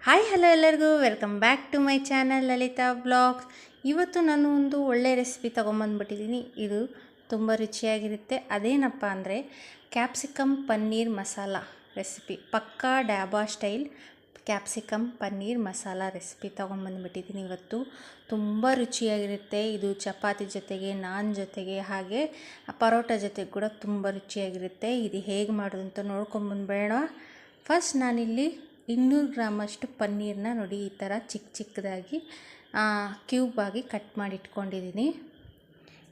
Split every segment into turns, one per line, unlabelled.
Hi hello ಎಲ್ಲರಿಗೂ welcome back to my channel Lalitha blogs. ಇವತ್ತು ನಾನು ಒಂದು ಒಳ್ಳೆ ರೆಸಿಪಿ ತೊಗೊಂಬಂದ್ಬಿಟ್ಟಿದ್ದೀನಿ. ಇದು ತುಂಬ ರುಚಿಯಾಗಿರುತ್ತೆ. ಅದೇನಪ್ಪ ಅಂದರೆ ಕ್ಯಾಪ್ಸಿಕಮ್ ಪನ್ನೀರ್ ಮಸಾಲ ರೆಸಿಪಿ. ಪಕ್ಕಾ dhaba style capsicum paneer masala recipe ತೊಗೊಂಬಂದ್ಬಿಟ್ಟಿದ್ದೀನಿ ಇವತ್ತು. ತುಂಬ ರುಚಿಯಾಗಿರುತ್ತೆ. ಇದು ಚಪಾತಿ ಜೊತೆಗೆ, ನಾನ್ ಜೊತೆಗೆ, ಹಾಗೆ ಪರೋಟ ಜೊತೆಗೆ ಕೂಡ ತುಂಬ ರುಚಿಯಾಗಿರುತ್ತೆ. ಇದು ಹೇಗೆ ಮಾಡೋದು ಅಂತ ನೋಡ್ಕೊಂಬಂದ್ಬೇಡ. ಫಸ್ಟ್ ನಾನಿಲ್ಲಿ 200 ಗ್ರಾಮಷ್ಟು ಪನ್ನೀರನ್ನ ನೋಡಿ ಈ ಥರ ಚಿಕ್ಕ ಚಿಕ್ಕದಾಗಿ ಕ್ಯೂಬ್ ಆಗಿ ಕಟ್ ಮಾಡಿ ಇಟ್ಕೊಂಡಿದ್ದೀನಿ.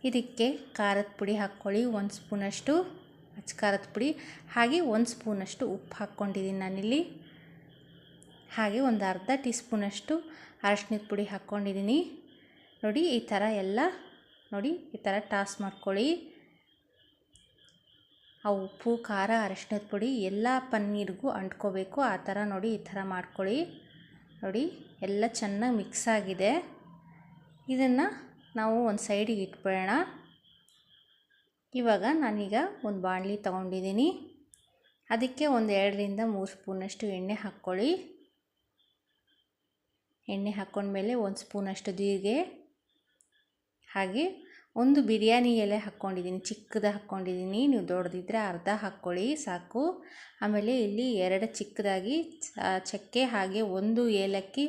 ಇದಕ್ಕೆ ಖಾರದ ಪುಡಿ ಹಾಕ್ಕೊಳ್ಳಿ, 1 ಸ್ಪೂನಷ್ಟು ಅಚ್ಚ ಖಾರದ ಪುಡಿ, ಹಾಗೆ 1 ಸ್ಪೂನಷ್ಟು ಉಪ್ಪು ಹಾಕ್ಕೊಂಡಿದ್ದೀನಿ ನಾನಿಲ್ಲಿ. ಹಾಗೆ ಒಂದು ಅರ್ಧ ಟೀ ಸ್ಪೂನಷ್ಟು ಅರಶಿನದ ಪುಡಿ ಹಾಕ್ಕೊಂಡಿದ್ದೀನಿ. ನೋಡಿ ಈ ಥರ ಎಲ್ಲ ನೋಡಿ ಈ ಥರ ಟಾಸ್ ಮಾಡ್ಕೊಳ್ಳಿ. ಆ ಉಪ್ಪು, ಖಾರ, ಅರಶಿನದ ಪುಡಿ ಎಲ್ಲ ಪನ್ನೀರಿಗೂ ಅಂಟ್ಕೋಬೇಕು. ಆ ಥರ ನೋಡಿ ಈ ಥರ ಮಾಡ್ಕೊಳ್ಳಿ. ನೋಡಿ ಎಲ್ಲ ಚೆನ್ನಾಗಿ ಮಿಕ್ಸ್ ಆಗಿದೆ. ಇದನ್ನು ನಾವು ಒಂದು ಸೈಡಿಗೆ ಇಟ್ಬಿಡೋಣ. ಇವಾಗ ನಾನೀಗ ಒಂದು ಬಾಣಲಿ ತೊಗೊಂಡಿದ್ದೀನಿ. ಅದಕ್ಕೆ ಒಂದು 2ರಿಂದ 3 ಸ್ಪೂನಷ್ಟು ಎಣ್ಣೆ ಹಾಕ್ಕೊಳ್ಳಿ. ಎಣ್ಣೆ ಹಾಕ್ಕೊಂಡ್ಮೇಲೆ 1 ಸ್ಪೂನಷ್ಟು ಜೀರಿಗೆ, ಹಾಗೆ ಒಂದು ಬಿರಿಯಾನಿ ಎಲೆ ಹಾಕ್ಕೊಂಡಿದ್ದೀನಿ, ಚಿಕ್ಕದು ಹಾಕ್ಕೊಂಡಿದ್ದೀನಿ. ನೀವು ದೊಡ್ಡದಿದ್ದರೆ ಅರ್ಧ ಹಾಕ್ಕೊಳ್ಳಿ ಸಾಕು. ಆಮೇಲೆ ಇಲ್ಲಿ 2 ಚಿಕ್ಕದಾಗಿ ಚಕ್ಕೆ, ಹಾಗೆ 1 ಏಲಕ್ಕಿ,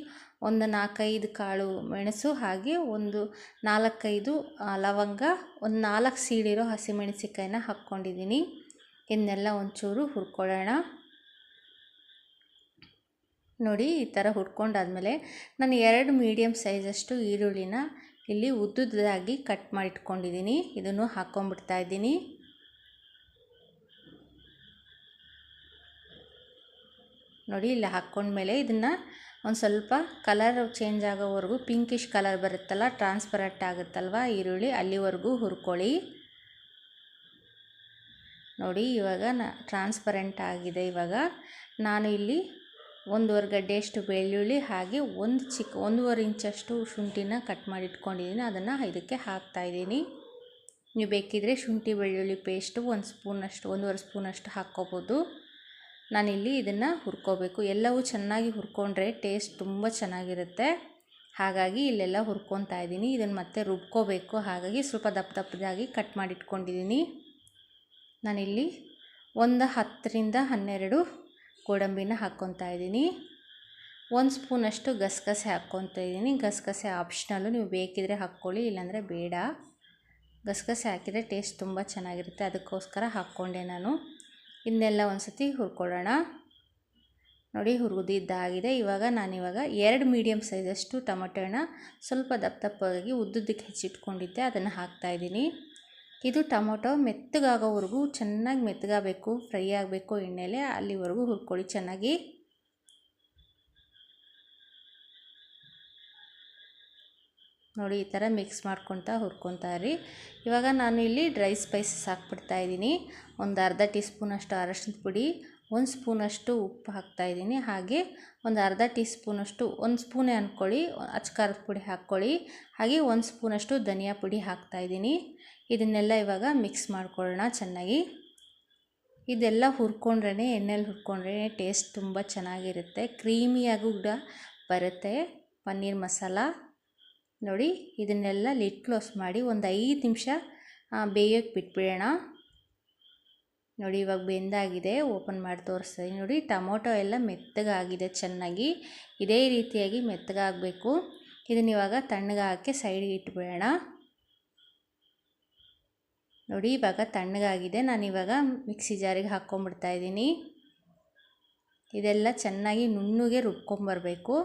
ಒಂದು 4-5 ಕಾಳು ಮೆಣಸು, ಹಾಗೆ ಒಂದು 4-5 ಲವಂಗ, ಒಂದು 4 ಸೀಳಿರೋ ಹಸಿಮೆಣಸಿಕಾಯಿನ ಹಾಕ್ಕೊಂಡಿದ್ದೀನಿ. ಇದನ್ನೆಲ್ಲ ಒಂಚೂರು ಹುರ್ಕೊಳ್ಳೋಣ. ನೋಡಿ ಈ ಥರ ಹುರ್ಕೊಂಡಾದ್ಮೇಲೆ ನಾನು 2 ಮೀಡಿಯಮ್ ಸೈಜಷ್ಟು ಈರುಳ್ಳಿನ ಇಲ್ಲಿ ಉದ್ದುದ್ದಾಗಿ ಕಟ್ ಮಾಡಿ ಇಟ್ಕೊಂಡಿದ್ದೀನಿ. ಇದನ್ನು ಹಾಕ್ಕೊಂಡ್ಬಿಡ್ತಾ ಇದ್ದೀನಿ. ನೋಡಿ ಇಲ್ಲಿ ಹಾಕ್ಕೊಂಡ್ಮೇಲೆ ಇದನ್ನು ಒಂದು ಸ್ವಲ್ಪ ಕಲರ್ ಚೇಂಜ್ ಆಗೋವರೆಗೂ, ಪಿಂಕಿಶ್ ಕಲರ್ ಬರುತ್ತಲ್ಲ, ಟ್ರಾನ್ಸ್ಪರೆಂಟ್ ಆಗುತ್ತಲ್ವ ಈರುಳ್ಳಿ, ಅಲ್ಲಿವರೆಗೂ ಹುರ್ಕೊಳ್ಳಿ. ನೋಡಿ ಇವಾಗ ಟ್ರಾನ್ಸ್ಪರೆಂಟ್ ಆಗಿದೆ. ಇವಾಗ ನಾನು ಇಲ್ಲಿ 1.5 ಗಡ್ಡೆಯಷ್ಟು ಬೆಳ್ಳುಳ್ಳಿ, ಹಾಗೆ 1.5 ಇಂಚಷ್ಟು ಶುಂಠಿನ ಕಟ್ ಮಾಡಿ ಇಟ್ಕೊಂಡಿದ್ದೀನಿ. ಅದನ್ನು ಇದಕ್ಕೆ ಹಾಕ್ತಾಯಿದ್ದೀನಿ. ನೀವು ಬೇಕಿದ್ದರೆ ಶುಂಠಿ ಬೆಳ್ಳುಳ್ಳಿ ಪೇಸ್ಟು 1 ಸ್ಪೂನಷ್ಟು, 1.5 ಸ್ಪೂನಷ್ಟು ಹಾಕ್ಕೋಬೋದು. ನಾನಿಲ್ಲಿ ಇದನ್ನು ಹುರ್ಕೋಬೇಕು. ಎಲ್ಲವೂ ಚೆನ್ನಾಗಿ ಹುರ್ಕೊಂಡ್ರೆ ಟೇಸ್ಟ್ ತುಂಬ ಚೆನ್ನಾಗಿರುತ್ತೆ. ಹಾಗಾಗಿ ಇಲ್ಲೆಲ್ಲ ಹುರ್ಕೊತಾ ಇದ್ದೀನಿ. ಇದನ್ನು ಮತ್ತೆ ರುಬ್ಕೋಬೇಕು. ಹಾಗಾಗಿ ಸ್ವಲ್ಪ ದಪ್ಪದಾಗಿ ಕಟ್ ಮಾಡಿ ಇಟ್ಕೊಂಡಿದ್ದೀನಿ. ನಾನಿಲ್ಲಿ ಒಂದು 10ರಿಂದ 12 ಗೋಡಂಬಿನ ಹಾಕ್ಕೊತಾ ಇದ್ದೀನಿ. 1 ಸ್ಪೂನಷ್ಟು ಗಸಗಸೆ ಹಾಕ್ಕೊತಾ ಇದ್ದೀನಿ. ಗಸಗಸೆ ಆಪ್ಷನಲ್ಲು, ನೀವು ಬೇಕಿದ್ರೆ ಹಾಕ್ಕೊಳ್ಳಿ, ಇಲ್ಲಾಂದರೆ ಬೇಡ. ಗಸಗಸೆ ಹಾಕಿದರೆ ಟೇಸ್ಟ್ ತುಂಬ ಚೆನ್ನಾಗಿರುತ್ತೆ, ಅದಕ್ಕೋಸ್ಕರ ಹಾಕ್ಕೊಂಡೆ ನಾನು. ಇದನ್ನೆಲ್ಲ ಒಂದು ಸತಿ ಹುರ್ಕೊಳ್ಳೋಣ. ನೋಡಿ ಹುರಿದಿದ್ದಾಗಿದೆ. ಇವಾಗ ನಾನಿವಾಗ 2 ಮೀಡಿಯಮ್ ಸೈಜಷ್ಟು ಟೊಮೆಟೊನ ಸ್ವಲ್ಪ ದಪ್ಪದಾಗಿ ಉದ್ದುದ್ದಕ್ಕೆ ಹೆಚ್ಚಿಟ್ಕೊಂಡಿದ್ದೆ, ಅದನ್ನು ಹಾಕ್ತಾಯಿದ್ದೀನಿ. ಇದು ಟೊಮೊಟೊ ಮೆತ್ತಗಾಗೋವರೆಗೂ, ಚೆನ್ನಾಗಿ ಮೆತ್ತಗಾಗಬೇಕು, ಫ್ರೈ ಆಗಬೇಕು ಎಣ್ಣೆಲೆ, ಅಲ್ಲಿವರೆಗೂ ಹುರ್ಕೊಳ್ಳಿ ಚೆನ್ನಾಗಿ. ನೋಡಿ ಈ ಥರ ಮಿಕ್ಸ್ ಮಾಡ್ಕೊತಾ ಹುರ್ಕೊತಾ ಇರಿ. ಇವಾಗ ನಾನು ಇಲ್ಲಿ ಡ್ರೈ ಸ್ಪೈಸಸ್ ಹಾಕ್ಬಿಡ್ತಾಯಿದ್ದೀನಿ. ಒಂದು ಅರ್ಧ ಟೀ ಸ್ಪೂನಷ್ಟು ಅರಶಿನದ ಪುಡಿ, 1 ಸ್ಪೂನಷ್ಟು ಉಪ್ಪು ಹಾಕ್ತಾಯಿದ್ದೀನಿ, ಹಾಗೆ ಒಂದು ಅರ್ಧ ಟೀ ಸ್ಪೂನಷ್ಟು, 1 ಸ್ಪೂನೇ ಅಂದ್ಕೊಳ್ಳಿ, ಅಚ್ಚ ಖಾರದ ಪುಡಿ ಹಾಕ್ಕೊಳ್ಳಿ, ಹಾಗೆ 1 ಸ್ಪೂನಷ್ಟು ಧನಿಯಾ ಪುಡಿ ಹಾಕ್ತಾಯಿದ್ದೀನಿ. ಇದನ್ನೆಲ್ಲ ಇವಾಗ ಮಿಕ್ಸ್ ಮಾಡ್ಕೊಳ್ಳೋಣ ಚೆನ್ನಾಗಿ. ಇದೆಲ್ಲ ಹುರ್ಕೊಂಡ್ರೇ, ಎಣ್ಣೆಲಿ ಹುರ್ಕೊಂಡ್ರೆ ಟೇಸ್ಟ್ ತುಂಬ ಚೆನ್ನಾಗಿರುತ್ತೆ, ಕ್ರೀಮಿಯಾಗೂ ಕೂಡ ಬರುತ್ತೆ ಪನ್ನೀರ್ ಮಸಾಲ. ನೋಡಿ ಇದನ್ನೆಲ್ಲ ಲಿಡ್ ಕ್ಲೋಸ್ ಮಾಡಿ ಒಂದು 5 ನಿಮಿಷ ಬೇಯೋಕ್ಕೆ ಬಿಟ್ಬಿಡೋಣ. ನೋಡಿ ಇವಾಗ ಬೆಂದಾಗಿದೆ. ಓಪನ್ ಮಾಡಿ ತೋರಿಸ್ತೀನಿ. ನೋಡಿ ಟೊಮೊಟೊ ಎಲ್ಲ ಮೆತ್ತಗಾಗಿದೆ ಚೆನ್ನಾಗಿ. ಇದೇ ರೀತಿಯಾಗಿ ಮೆತ್ತಗಾಗಬೇಕು. ಇದನ್ನ ಇವಾಗ ತಣ್ಣಗೆ ಹಾಕಿ ಸೈಡಿಗೆ ಇಟ್ಬಿಡೋಣ. ನೋಡಿ ಇವಾಗ ತಣ್ಣಗಾಗಿದೆ. ನಾನಿವಾಗ ಮಿಕ್ಸಿ ಜಾರಿಗೆ ಹಾಕ್ಕೊಂಬಿಡ್ತಾಯಿದ್ದೀನಿ. ಇದೆಲ್ಲ ಚೆನ್ನಾಗಿ ನುಣ್ಣಗೆ ರುಬ್ಕೊಂಬರಬೇಕು.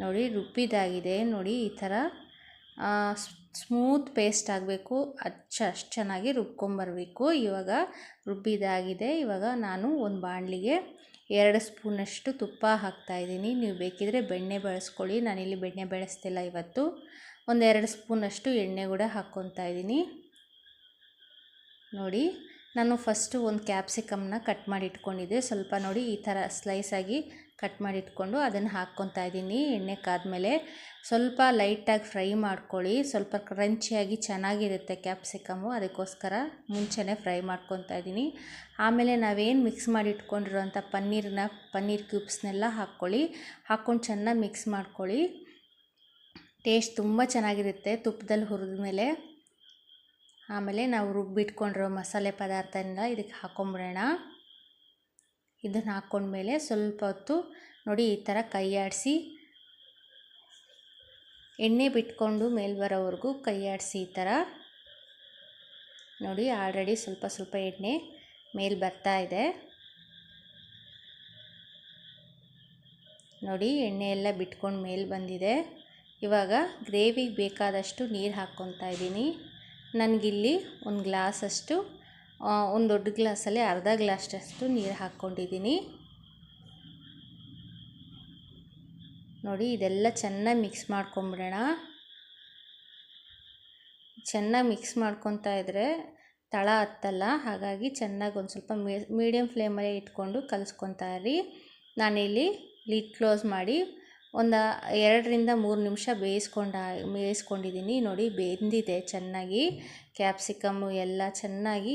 ನೋಡಿ ರುಬ್ಬಿದಾಗಿದೆ. ನೋಡಿ ಈ ಥರ ಸ್ಮೂತ್ ಪೇಸ್ಟ್ ಆಗಬೇಕು, ಅಷ್ಟು ಚೆನ್ನಾಗಿ ರುಬ್ಕೊಂಬರಬೇಕು. ಇವಾಗ ರುಬ್ಬಿದಾಗಿದೆ. ಇವಾಗ ನಾನು ಒಂದು ಬಾಣಲಿಗೆ 2 ಸ್ಪೂನಷ್ಟು ತುಪ್ಪ ಹಾಕ್ತಾಯಿದ್ದೀನಿ. ನೀವು ಬೇಕಿದ್ರೆ ಬೆಣ್ಣೆ ಬಳಸ್ಕೊಳ್ಳಿ, ನಾನಿಲ್ಲಿ ಬೆಣ್ಣೆ ಬಳಸ್ತಿಲ್ಲ ಇವತ್ತು. ಒಂದು 2 ಸ್ಪೂನಷ್ಟು ಎಣ್ಣೆ ಕೂಡ ಹಾಕ್ಕೊತಾ ಇದ್ದೀನಿ. ನೋಡಿ ನಾನು ಫಸ್ಟು ಒಂದು ಕ್ಯಾಪ್ಸಿಕಮ್ನ ಕಟ್ ಮಾಡಿ ಇಟ್ಕೊಂಡಿದ್ದೆ. ಸ್ವಲ್ಪ ನೋಡಿ ಈ ಥರ ಸ್ಲೈಸಾಗಿ ಕಟ್ ಮಾಡಿ ಇಟ್ಕೊಂಡು ಅದನ್ನು ಹಾಕ್ಕೊತಾ ಇದ್ದೀನಿ. ಎಣ್ಣೆ ಕಾದ್ಮೇಲೆ ಸ್ವಲ್ಪ ಲೈಟಾಗಿ ಫ್ರೈ ಮಾಡ್ಕೊಳ್ಳಿ. ಸ್ವಲ್ಪ ಕ್ರಂಚಿಯಾಗಿ ಚೆನ್ನಾಗಿರುತ್ತೆ ಕ್ಯಾಪ್ಸಿಕಮ್ಮು, ಅದಕ್ಕೋಸ್ಕರ ಮುಂಚೆನೇ ಫ್ರೈ ಮಾಡ್ಕೊತಾ ಇದ್ದೀನಿ. ಆಮೇಲೆ ನಾವೇನು ಮಿಕ್ಸ್ ಮಾಡಿ ಇಟ್ಕೊಂಡಿರೋಂಥ ಪನ್ನೀರ್ ಕ್ಯೂಬ್ಸ್ನೆಲ್ಲ ಹಾಕ್ಕೊಳ್ಳಿ. ಹಾಕ್ಕೊಂಡು ಚೆನ್ನಾಗಿ ಮಿಕ್ಸ್ ಮಾಡ್ಕೊಳ್ಳಿ. ಟೇಸ್ಟ್ ತುಂಬ ಚೆನ್ನಾಗಿರುತ್ತೆ ತುಪ್ಪದಲ್ಲಿ ಹುರಿದ ಮೇಲೆ. ಆಮೇಲೆ ನಾವು ರುಬ್ಬಿಟ್ಕೊಂಡಿರೋ ಮಸಾಲೆ ಪದಾರ್ಥನ ಇದಕ್ಕೆ ಹಾಕ್ಕೊಂಬಿಡೋಣ. ಇದನ್ನು ಹಾಕ್ಕೊಂಡ್ಮೇಲೆ ಸ್ವಲ್ಪ ಹೊತ್ತು ನೋಡಿ ಈ ಥರ ಕೈ ಆಡಿಸಿ, ಎಣ್ಣೆ ಬಿಟ್ಕೊಂಡು ಮೇಲೆ ಬರೋವರೆಗೂ ಕೈ ಆಡಿಸಿ. ಈ ಥರ ನೋಡಿ ಆಲ್ರೆಡಿ ಸ್ವಲ್ಪ ಎಣ್ಣೆ ಮೇಲೆ ಬರ್ತಾ ಇದೆ. ನೋಡಿ ಎಣ್ಣೆ ಎಲ್ಲ ಬಿಟ್ಕೊಂಡು ಮೇಲೆ ಬಂದಿದೆ. ಇವಾಗ ಗ್ರೇವಿಗೆ ಬೇಕಾದಷ್ಟು ನೀರು ಹಾಕ್ಕೊತಾ ಇದ್ದೀನಿ. ನನಗಿಲ್ಲಿ ಒಂದು ಗ್ಲಾಸಷ್ಟು, ಒಂದು ದೊಡ್ಡ ಗ್ಲಾಸಲ್ಲಿ ಅರ್ಧ ಗ್ಲಾಸಷ್ಟು ನೀರು ಹಾಕ್ಕೊಂಡಿದ್ದೀನಿ. ನೋಡಿ ಇದೆಲ್ಲ ಚೆನ್ನಾಗಿ ಮಿಕ್ಸ್ ಮಾಡ್ಕೊಂಬಿಡೋಣ. ಚೆನ್ನಾಗಿ ಮಿಕ್ಸ್ ಮಾಡ್ಕೊತಾ ಇದ್ದರೆ ತಳ ಹತ್ತಲ್ಲ, ಹಾಗಾಗಿ ಚೆನ್ನಾಗಿ ಒಂದು ಸ್ವಲ್ಪ ಮೀಡಿಯಮ್ ಫ್ಲೇಮಲ್ಲೇ ಇಟ್ಕೊಂಡು ಕಲಿಸ್ಕೊತಾ ಇರಿ. ನಾನಿಲ್ಲಿ ಲಿಡ್ ಕ್ಲೋಸ್ ಮಾಡಿ ಒಂದು 2ರಿಂದ 3 ನಿಮಿಷ ಬೇಯಿಸ್ಕೊಂಡಿದ್ದೀನಿ. ನೋಡಿ ಬೆಂದಿದೆ ಚೆನ್ನಾಗಿ. ಕ್ಯಾಪ್ಸಿಕಮ್ಮು ಎಲ್ಲ ಚೆನ್ನಾಗಿ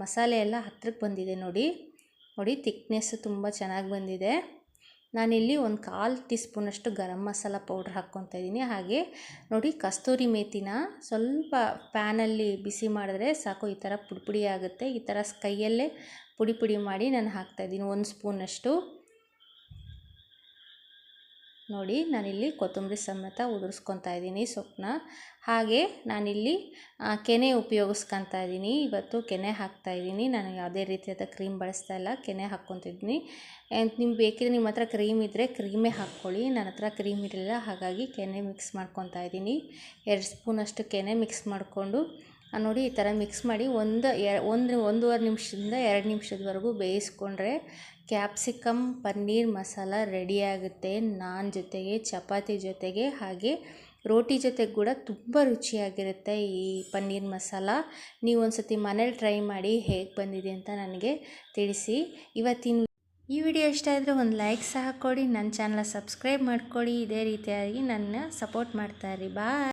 ಮಸಾಲೆ ಎಲ್ಲ ಹತ್ರಕ್ಕೆ ಬಂದಿದೆ. ನೋಡಿ ತಿಕ್ನೆಸ್ಸು ತುಂಬ ಚೆನ್ನಾಗಿ ಬಂದಿದೆ. ನಾನಿಲ್ಲಿ ಒಂದು 1/4 ಟೀ ಸ್ಪೂನಷ್ಟು ಗರಂ ಮಸಾಲ ಪೌಡ್ರ್ ಹಾಕ್ಕೊತಾ ಇದ್ದೀನಿ. ಹಾಗೆ ನೋಡಿ ಕಸ್ತೂರಿ ಮೇಥಿನ ಸ್ವಲ್ಪ ಪ್ಯಾನಲ್ಲಿ ಬಿಸಿ ಮಾಡಿದ್ರೆ ಸಾಕು, ಈ ಥರ ಪುಡಿ ಆಗುತ್ತೆ. ಈ ಥರ ಕೈಯಲ್ಲೇ ಪುಡಿ ಮಾಡಿ ನಾನು ಹಾಕ್ತಾಯಿದ್ದೀನಿ 1 ಸ್ಪೂನಷ್ಟು. ನೋಡಿ ನಾನಿಲ್ಲಿ ಕೊತ್ತಂಬರಿ ಸಮೇತ ಉದುರಿಸ್ಕೊತಾ ಇದ್ದೀನಿ ಸೊಪ್ಪನ್ನ. ಹಾಗೆ ನಾನಿಲ್ಲಿ ಕೆನೆ ಉಪಯೋಗಿಸ್ಕೊತಾ ಇದ್ದೀನಿ. ಇವತ್ತು ಕೆನೆ ಹಾಕ್ತಾಯಿದ್ದೀನಿ. ನಾನು ಯಾವುದೇ ರೀತಿಯಾದ ಕ್ರೀಮ್ ಬಳಸ್ತಾ ಇಲ್ಲ, ಕೆನೆ ಹಾಕ್ಕೊತಿದ್ದೀನಿ. ನಿಮ್ಗೆ ಬೇಕಿದ್ರೆ ನಿಮ್ಮ ಹತ್ರ ಕ್ರೀಮ್ ಇದ್ದರೆ ಕ್ರೀಮೇ ಹಾಕ್ಕೊಳ್ಳಿ. ನನ್ನ ಹತ್ರ ಕ್ರೀಮ್ ಇರಲಿಲ್ಲ, ಹಾಗಾಗಿ ಕೆನೆ ಮಿಕ್ಸ್ ಮಾಡ್ಕೊತಾ ಇದ್ದೀನಿ. 2 ಸ್ಪೂನಷ್ಟು ಕೆನೆ ಮಿಕ್ಸ್ ಮಾಡಿಕೊಂಡು ನೋಡಿ ಈ ಥರ ಮಿಕ್ಸ್ ಮಾಡಿ 1-1.5 ನಿಮಿಷದಿಂದ 2 ನಿಮಿಷದವರೆಗೂ ಬೇಯಿಸ್ಕೊಂಡ್ರೆ ಕ್ಯಾಪ್ಸಿಕಮ್ ಪನ್ನೀರ್ ಮಸಾಲ ರೆಡಿಯಾಗುತ್ತೆ. ನಾನ್ ಜೊತೆಗೆ, ಚಪಾತಿ ಜೊತೆಗೆ, ಹಾಗೆ ರೋಟಿ ಜೊತೆಗೆ ಕೂಡ ತುಂಬ ರುಚಿಯಾಗಿರುತ್ತೆ ಈ ಪನ್ನೀರ್ ಮಸಾಲ. ನೀವು ಒಂದು ಸತಿ ಮನೇಲಿ ಟ್ರೈ ಮಾಡಿ ಹೇಗೆ ಬಂದಿದೆ ಅಂತ ನನಗೆ ತಿಳಿಸಿ. ಇವತ್ತಿನ ಈ ವಿಡಿಯೋ ಇಷ್ಟ ಆದರೆ ಒಂದು ಲೈಕ್ ಸಹ ಕೊಡಿ. ನನ್ನ ಚಾನಲ್ ಸಬ್ಸ್ಕ್ರೈಬ್ ಮಾಡ್ಕೊಳ್ಳಿ. ಇದೇ ರೀತಿಯಾಗಿ ನನ್ನ ಸಪೋರ್ಟ್ ಮಾಡ್ತಾಯಿರಿ. ಬಾಯ್.